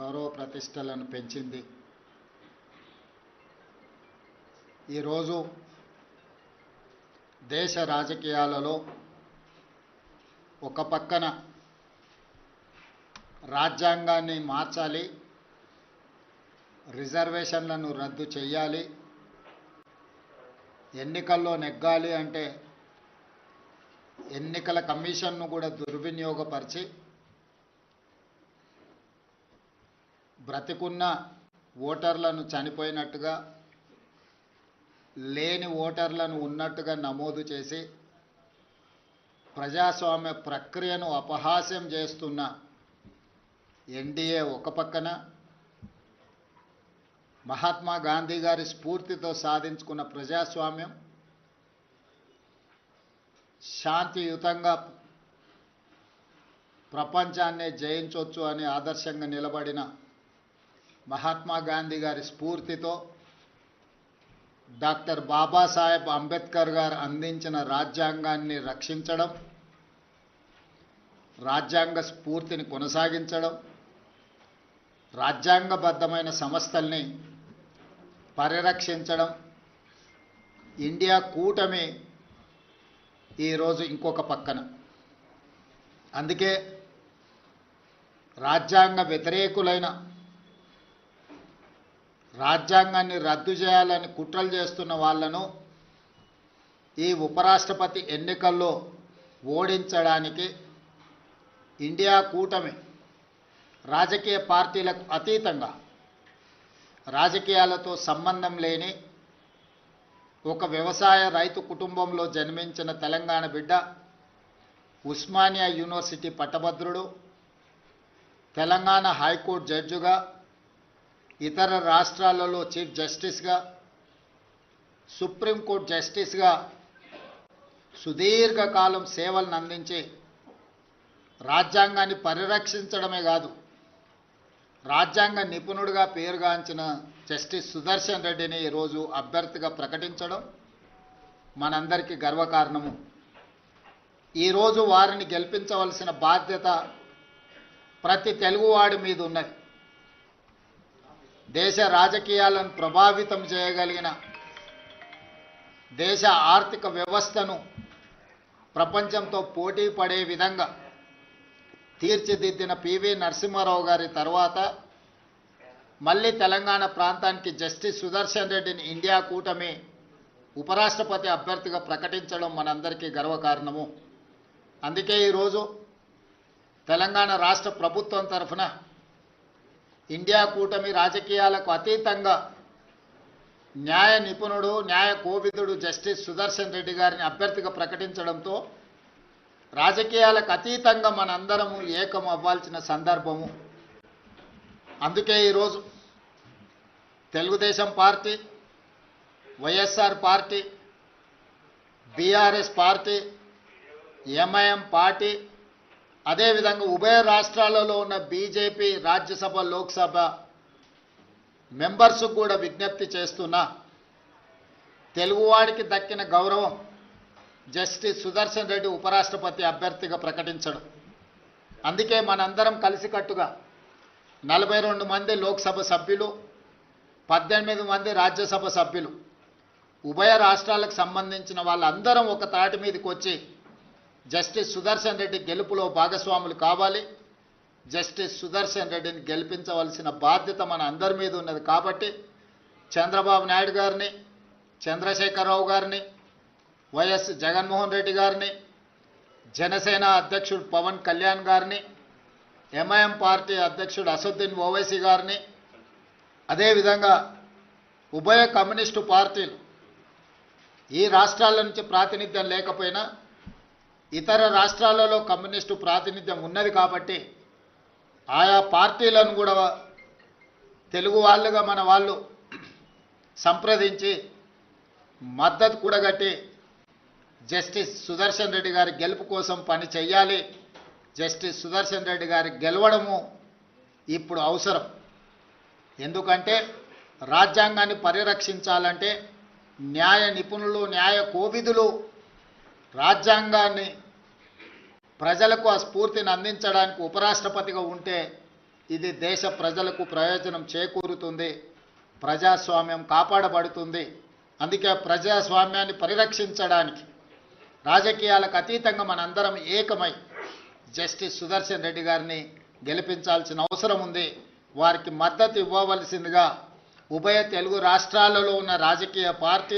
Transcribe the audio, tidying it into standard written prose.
గౌరవ ప్రతిష్టలను పెంచింది. ఈరోజు దేశ రాజకీయాలలో ఒక పక్కన రాజ్యాంగాన్ని మార్చాలి, రిజర్వేషన్లను రద్దు చేయాలి, ఎన్నికల్లో నెగ్గాలి అంటే ఎన్నికల కమిషన్ను కూడా దుర్వినియోగపరిచి బ్రతికున్న ఓటర్లను చనిపోయినట్టుగా, లేని ఓటర్లను ఉన్నట్టుగా నమోదు చేసి ప్రజాస్వామ్య ప్రక్రియను అపహాస్యం చేస్తున్న ఎన్డీఏ ఒక పక్కన, మహాత్మా గాంధీ గారి స్ఫూర్తితో సాధించుకున్న ప్రజాస్వామ్యం శాంతియుతంగా ప్రపంచాన్నే జయించవచ్చు అని ఆదర్శంగా నిలబడిన మహాత్మా గాంధీ గారి స్ఫూర్తితో డాక్టర్ బాబాసాహెబ్ అంబేద్కర్ గారు అందించిన రాజ్యాంగాన్ని రక్షించడం, రాజ్యాంగ స్ఫూర్తిని కొనసాగించడం, రాజ్యాంగబద్ధమైన సంస్థల్ని పరిరక్షించడం, ఇండియా కూటమి ఈరోజు ఇంకొక పక్కన. అందుకే రాజ్యాంగ వ్యతిరేకులైన, రాజ్యాంగాన్ని రద్దు చేయాలని కుట్రలు చేస్తున్న వాళ్ళను ఈ ఉపరాష్ట్రపతి ఎన్నికల్లో ఓడించడానికి ఇండియా కూటమి రాజకీయ పార్టీలకు అతీతంగా, రాజకీయాలతో సంబంధం లేని ఒక వ్యవసాయ రైతు కుటుంబంలో జన్మించిన తెలంగాణ బిడ్డ, ఉస్మానియా యూనివర్సిటీ పట్టభద్రుడు, తెలంగాణ హైకోర్టు జడ్జిగా, ఇతర రాష్ట్రాలలో చీఫ్ జస్టిస్గా, సుప్రీంకోర్టు జస్టిస్గా సుదీర్ఘకాలం సేవలను అందించి రాజ్యాంగాన్ని పరిరక్షించడమే కాదు, రాజ్యాంగ నిపుణుడిగా పేరుగాంచిన జస్టిస్ సుదర్శన్ రెడ్డిని ఈరోజు అభ్యర్థిగా ప్రకటించడం మనందరికీ గర్వకారణము. ఈరోజు వారిని గెలిపించవలసిన బాధ్యత ప్రతి తెలుగువాడి మీద ఉన్నది. దేశ రాజకీయాలను ప్రభావితం చేయగలిగిన, దేశ ఆర్థిక వ్యవస్థను ప్రపంచంతో పోటీ పడే విధంగా తీర్చిదిద్దిన పివి నరసింహారావు గారి తర్వాత మళ్ళీ తెలంగాణ ప్రాంతానికి జస్టిస్ సుదర్శన్ రెడ్డిని ఇండియా కూటమి ఉపరాష్ట్రపతి అభ్యర్థిగా ప్రకటించడం మనందరికీ గర్వకారణము. అందుకే ఈరోజు తెలంగాణ రాష్ట్ర ప్రభుత్వం తరఫున ఇండియా కూటమి రాజకీయాలకు అతీతంగా న్యాయ నిపుణుడు, న్యాయ కోవిదుడు జస్టిస్ సుదర్శన్ రెడ్డి గారిని అభ్యర్థిగా ప్రకటించడంతో రాజకీయాలకు అతీతంగా మనందరము ఏకం అవ్వాల్సిన సందర్భము. అందుకే ఈరోజు Telugu Desam party, YSR party, BRS party, MIM party, అదేవిధంగా ఉభయ రాష్ట్రాలలో ఉన్న బీజేపీ రాజ్యసభ, లోక్సభ మెంబర్స్కు కూడా విజ్ఞప్తి చేస్తున్నా, తెలుగువాడికి దక్కిన గౌరవం జస్టిస్ సుదర్శన్ రెడ్డి ఉపరాష్ట్రపతి అభ్యర్థిగా ప్రకటించడం. అందుకే మనందరం కలిసికట్టుగా 42 మంది లోక్సభ సభ్యులు, 18 మంది రాజ్యసభ సభ్యులు, ఉభయ రాష్ట్రాలకు సంబంధించిన వాళ్ళందరం ఒక తాటి మీదకి వచ్చి జస్టిస్ సుదర్శన్ రెడ్డి గెలుపులో భాగస్వాములు కావాలి. జస్టిస్ సుదర్శన్ రెడ్డిని గెలిపించవలసిన బాధ్యత మన అందరి మీద ఉన్నది. కాబట్టి చంద్రబాబు నాయుడు గారిని, చంద్రశేఖరరావు గారిని, వైఎస్ జగన్మోహన్ రెడ్డి గారిని, జనసేన అధ్యక్షుడు పవన్ కళ్యాణ్ గారిని, ఎంఐఎం పార్టీ అధ్యక్షుడు అసదుద్దీన్ ఓవైసీ గారిని, అదేవిధంగా ఉభయ కమ్యూనిస్టు పార్టీలు, ఈ రాష్ట్రాల నుంచి ప్రాతినిధ్యం లేకపోయినా ఇతర రాష్ట్రాలలో కమ్యూనిస్టు ప్రాతినిధ్యం ఉన్నది కాబట్టి ఆయా పార్టీలను కూడా తెలుగు వాళ్ళుగా మన వాళ్ళు సంప్రదించి మద్దతు కూడగట్టి జస్టిస్ సుదర్శన్ రెడ్డి గారి గెలుపు కోసం పని చేయాలి. జస్టిస్ సుదర్శన్ రెడ్డి గారి గెలవడము ఇప్పుడు అవసరం. ఎందుకంటే రాజ్యాంగాన్ని పరిరక్షించాలంటే న్యాయ నిపుణులు, న్యాయ కోవిదులు రాజ్యాంగాన్ని ప్రజలకు ఆ స్ఫూర్తిని అందించడానికి ఉపరాష్ట్రపతిగా ఉంటే ఇది దేశ ప్రజలకు ప్రయోజనం చేకూరుతుంది, ప్రజాస్వామ్యం కాపాడబడుతుంది. అందుకే ప్రజాస్వామ్యాన్ని పరిరక్షించడానికి రాజకీయాలకు అతీతంగా మనందరం ఏకమై జస్టిస్ సుదర్శన్ రెడ్డి గారిని గెలిపించాల్సిన అవసరం ఉంది. వారికి మద్దతు ఇవ్వవలసిందిగా ఉభయ తెలుగు రాష్ట్రాలలో ఉన్న రాజకీయ పార్టీలు